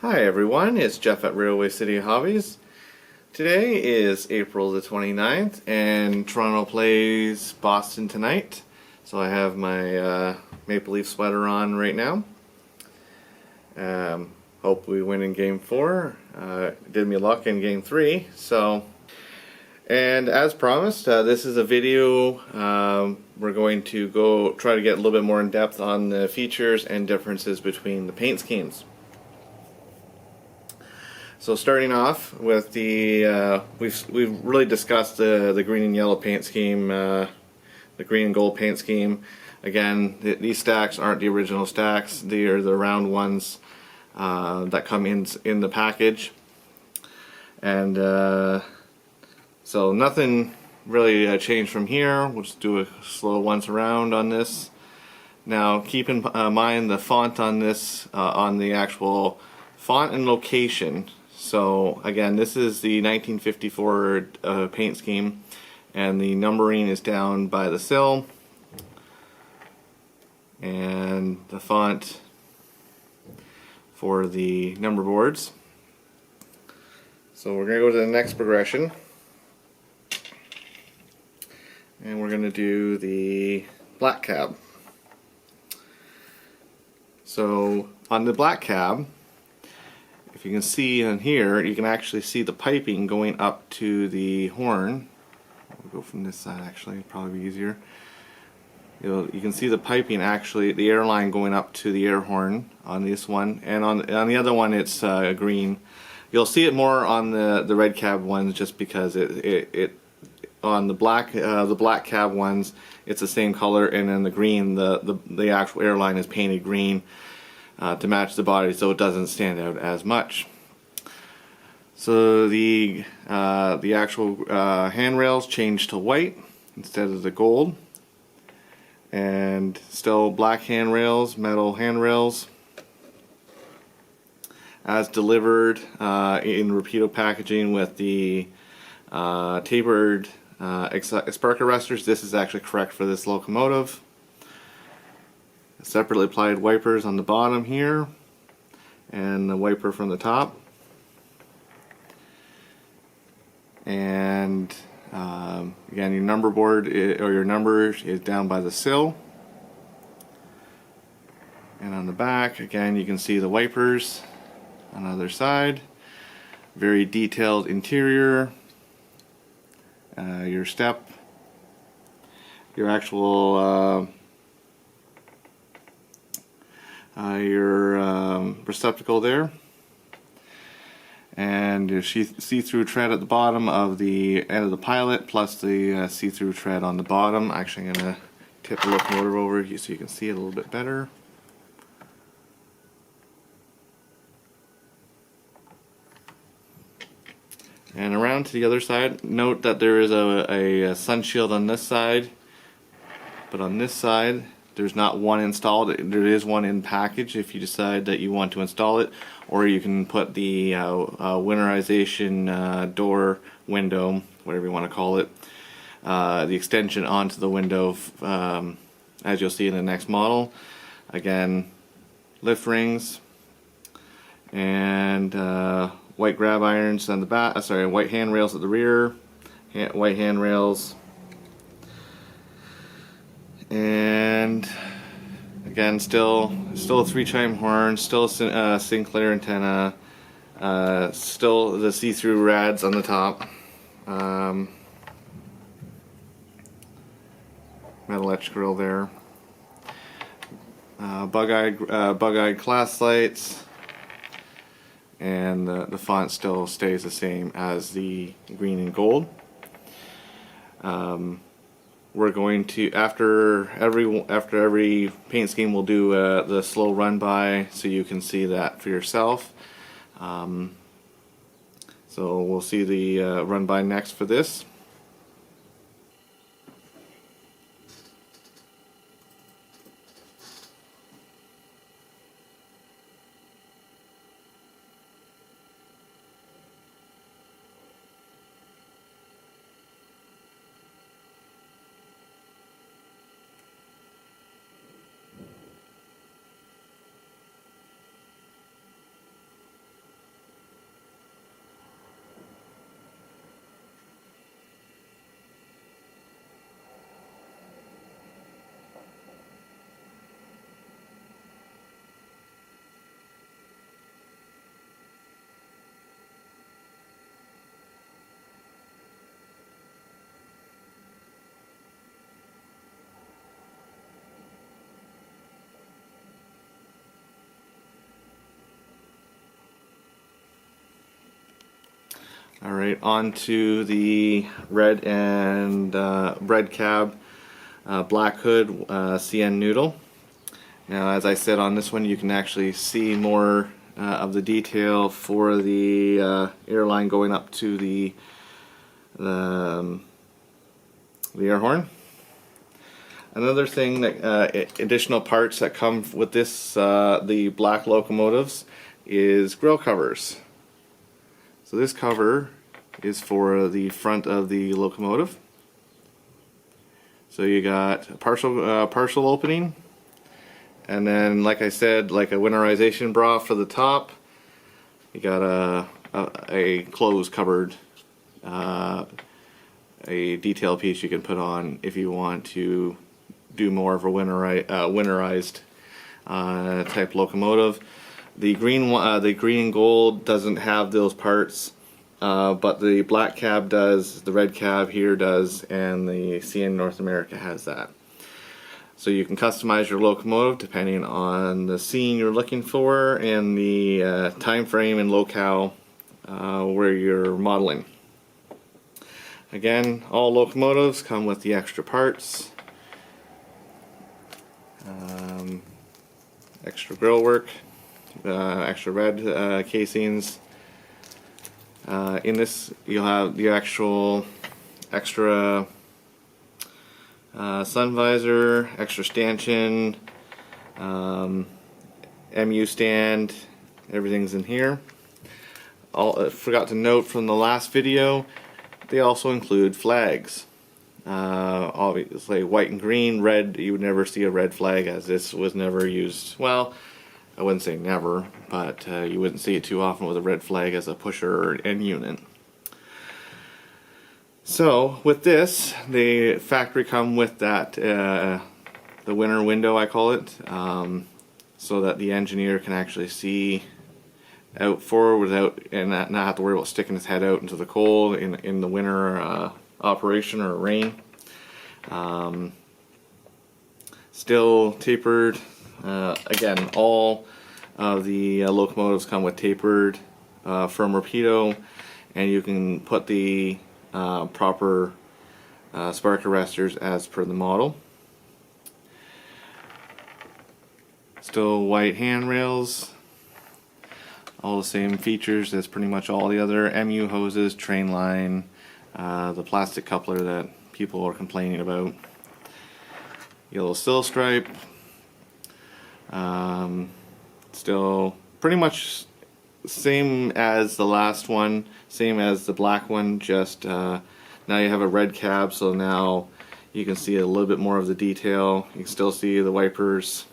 Hi everyone, it's Jeff at Railway City Hobbies. Today is April the 29th and Toronto plays Boston tonight. So I have my Maple Leaf sweater on right now. Hope we win in Game 4. Did me luck in Game 3. And as promised, this is a video. We're going to try to get a little bit more in depth on the features and differences between the paint schemes. So starting off with the, we've really discussed the green and yellow paint scheme, the green and gold paint scheme. Again, these stacks aren't the original stacks; they are the round ones that come in the package. And so nothing really changed from here. We'll just do a slow once around on this. Now, keep in mind the font on this, on the actual font and location. So again, this is the 1954 paint scheme, and the numbering is down by the sill, and the font for the number boards. So we're going to go to the next progression, and we're going to do the black cab. So on the black cab, if you can see in here, you can actually see the piping going up to the horn. We'll go from this side, actually, it'll probably be easier. You can see the piping, actually, the air line going up to the air horn on this one, and on the other one it's green. You'll see it more on the red cab ones, just because on the black cab ones it's the same color, and then the green, the actual airline is painted green to match the body, so it doesn't stand out as much. So the actual handrails changed to white instead of the gold, and still black handrails, metal handrails, as delivered in Rapido packaging with the tapered spark arresters. This is actually correct for this locomotive. Separately applied wipers on the bottom here, and the wiper from the top. And again, your number board or your number is down by the sill. And on the back, again, you can see the wipers on the other side. Very detailed interior. Your step, your actual your receptacle there, and your see-through tread at the bottom of the end of the pilot, plus the see-through tread on the bottom. Actually, I'm going to tip the locomotive over so you can see it a little bit better. And around to the other side, note that there is a sun shield on this side, but on this side there's not one installed. There is one in package if you decide that you want to install it, or you can put the winterization door window, whatever you want to call it, the extension onto the window, as you'll see in the next model. Again, lift rings and white grab irons on the back. White handrails at the rear, white handrails. And again, still a 3-chime horn, still a Sinclair antenna, still the see-through rads on the top, metal etch grill there, bug-eyed glass lights, and the font still stays the same as the green and gold. We're going to, after every paint scheme, we'll do the slow run by so you can see that for yourself. So we'll see the run by next for this. Alright, on to the red and red cab black hood CN noodle. Now, as I said, on this one you can actually see more of the detail for the airline going up to the air horn. Another thing that additional parts that come with this the black locomotives is grill covers. So this cover is for the front of the locomotive. So you got a partial opening, and then, like I said, like a winterization bra for the top. You got a closed covered a detail piece you can put on if you want to do more of a winterized type locomotive. The green and gold doesn't have those parts, but the black cab does, the red cab here does, and the CN North America has that. So you can customize your locomotive depending on the scene you're looking for and the time frame and locale where you're modeling. Again, all locomotives come with the extra parts, extra grill work, extra red casings. In this, you'll have the actual extra sun visor, extra stanchion, MU stand, everything's in here. Forgot to note from the last video, they also include flags. Obviously white and green. Red, you would never see a red flag, as this was never used. Well, I wouldn't say never, but you wouldn't see it too often with a red flag as a pusher or end unit. So with this, the factory come with that the winter window, I call it, so that the engineer can actually see out forward without and not have to worry about sticking his head out into the cold in the winter operation or rain. Still tapered. Again, all of the locomotives come with tapered from Rapido, and you can put the proper spark arresters as per the model. Still white handrails. All the same features as pretty much all the other MU hoses, train line, the plastic coupler that people are complaining about. Yellow sill stripe. Still pretty much same as the last one, same as the black one, just now you have a red cab, so now you can see a little bit more of the detail. You can still see the wipers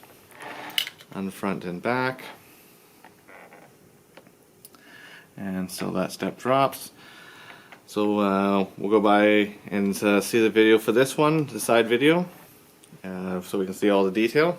on the front and back. And so that step drops. So we'll go by and see the video for this one, the side video, so we can see all the detail.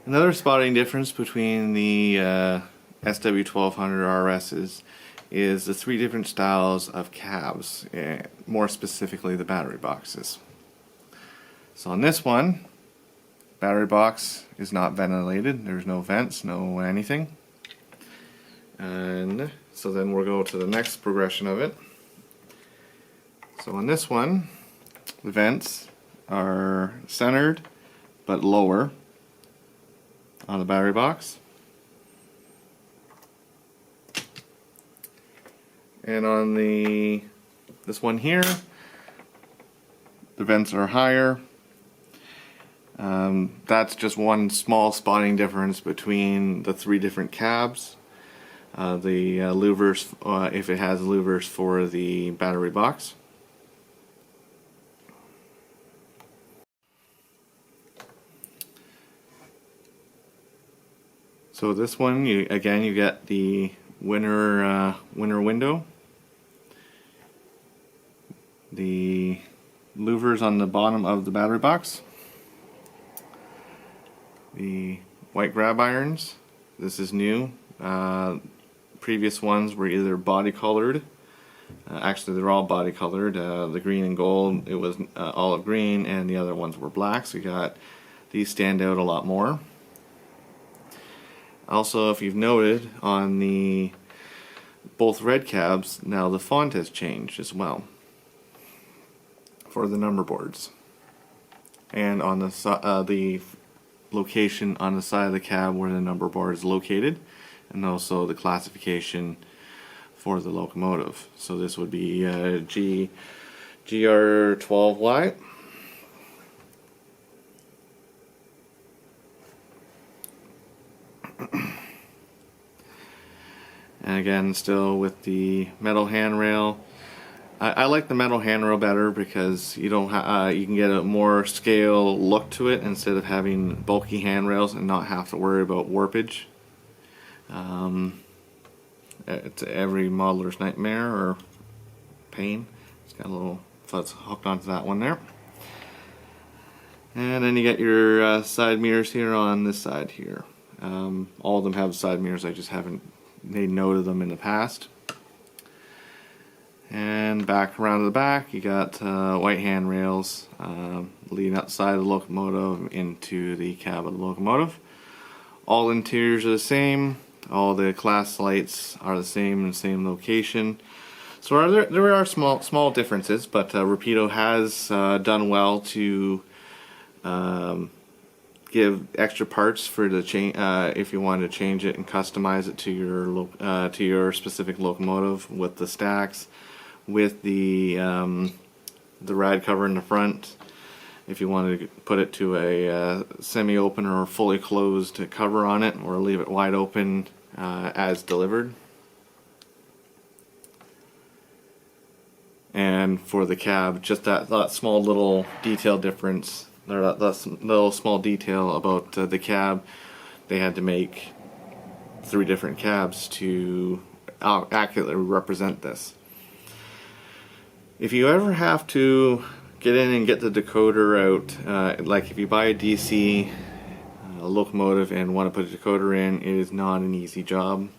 Another spotting difference between the SW1200RSs is the three different styles of cabs, more specifically the battery boxes. So on this one, battery box is not ventilated, there's no vents, no anything. And so then we'll go to the next progression of it. So on this one, the vents are centered but lower on the battery box. And on this one here, the vents are higher. That's just one small spotting difference between the three different cabs. The louvers, if it has louvers for the battery box. So this one, you get the winter window, the louvers on the bottom of the battery box, the white grab irons. This is new. Previous ones were either body colored. Actually, they're all body colored. The green and gold, it was olive green, and the other ones were black. So you got these stand out a lot more. Also, if you've noted, on both red cabs, now the font has changed as well for the number boards, and on the location on the side of the cab where the number board is located, and also the classification for the locomotive. So this would be GR12Y. And again, still with the metal handrail. I like the metal handrail better because you don't you can get a more scale look to it instead of having bulky handrails and not have to worry about warpage. It's every modeler's nightmare or pain. It's got a little fuzz hooked onto that one there. And then you get your side mirrors here on this side here. All of them have side mirrors, I just haven't made note of them in the past. And back around to the back, you got white handrails leading outside of the locomotive into the cab of the locomotive. All interiors are the same. All the class lights are the same in the same location. So there are small differences, but Rapido has done well to give extra parts for the change if you want to change it and customize it to your specific locomotive, with the stacks, with the rad cover in the front. If you want to put it to a semi-open or fully closed cover on it, or leave it wide open as delivered. And for the cab, just that small little detail difference, or that little small detail about the cab. They had to make 3 different cabs to accurately represent this. If you ever have to get in and get the decoder out, like if you buy a DC locomotive and want to put a decoder in, it is not an easy job.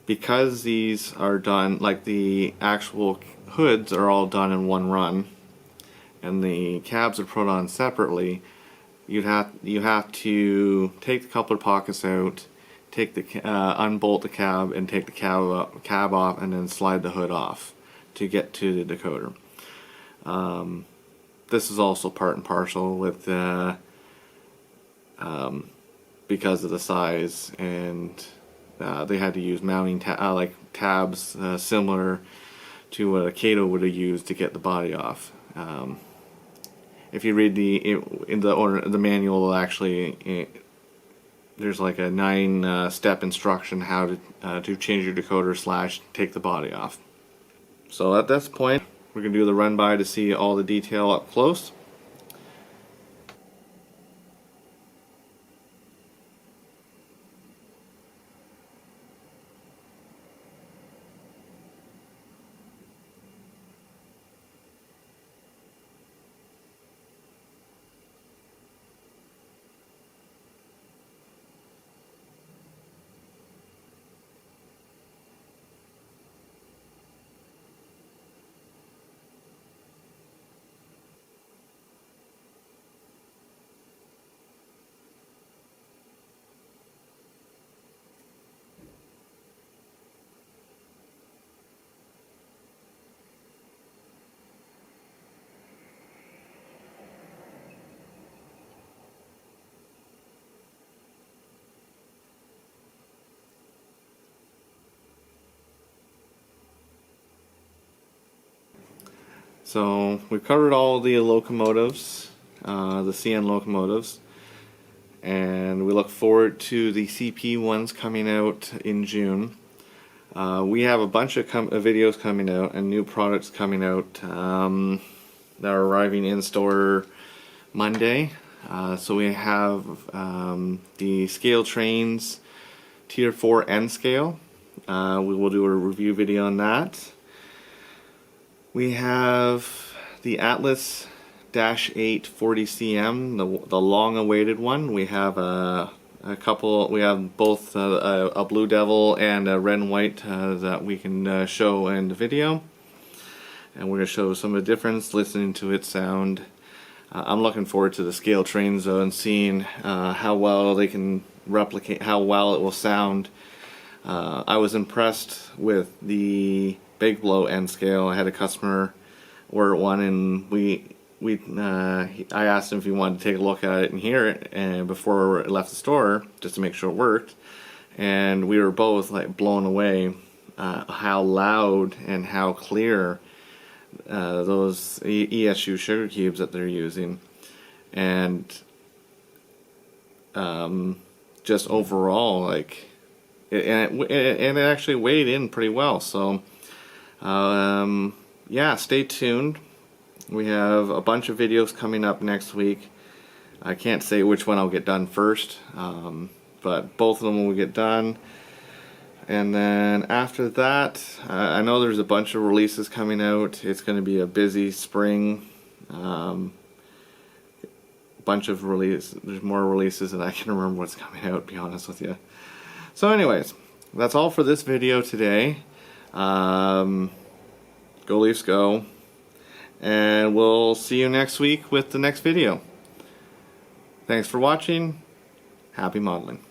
Because these are done, like the actual hoods are all done in one run, and the cabs are put on separately, you have to take the coupler pockets out, take the unbolt the cab, and take the cab off, and then slide the hood off to get to the decoder. This is also part and parcel with because of the size, and they had to use mounting tabs similar to what a Kato would have used to get the body off. If you read the manual, actually there's like a 9-step instruction how to change your decoder / take the body off. So at this point, we're going to do the run by to see all the detail up close. So we've covered all the locomotives, the CN locomotives, and we look forward to the CP ones coming out in June. We have a bunch of videos coming out and new products coming out that are arriving in store Monday. So we have the scale trains Tier 4 N scale. We will do a review video on that. We have the Atlas -8 40cm, the long-awaited one. We have a couple. We have both a Blue Devil and a red and white that we can show in the video, and we're going to show some of the difference, listening to its sound. I'm looking forward to the scale trains though, and seeing how well they can replicate, how well it will sound. I was impressed with the Big Blow N scale. I had a customer order one, and I asked him if he wanted to take a look at it and hear it, and before it left the store, just to make sure it worked. And we were both like blown away how loud and how clear those ESU sugar cubes that they're using, and just overall, like, it actually weighed in pretty well. So yeah, stay tuned. We have a bunch of videos coming up next week. I can't say which one I'll get done first, but both of them will get done. And then after that, I know there's a bunch of releases coming out. It's going to be a busy spring. Bunch of releases. There's more releases than I can remember what's coming out, to be honest with you. So anyways, that's all for this video today. Go Leafs go. And we'll see you next week with the next video. Thanks for watching. Happy modeling.